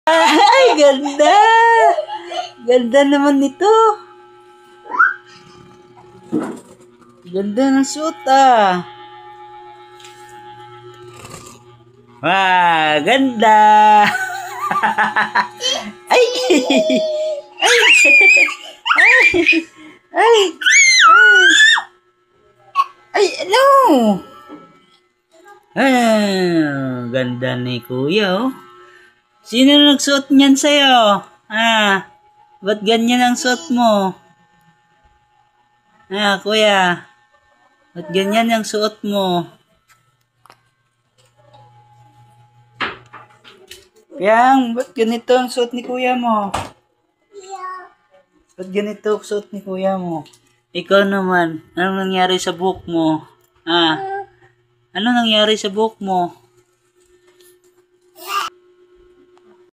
Ay, ganda! Ganda naman nito. Ganda ng suot ah. Wah, ganda! Ay! Ay! Ay! Ay! Ay! Ano? Ah, ganda ni Kuya oh. Sino nagsuot niyan sa'yo? Ah, ba't ganyan ang suot mo? Ah, Kuya. Ba't ganyan ang suot mo? Yang, ba't ganito ang suot ni Kuya mo? Ba't ganito ang suot ni Kuya mo? Ikaw naman, anong nangyari sa buhok mo? Ah, ano nangyari sa buhok mo?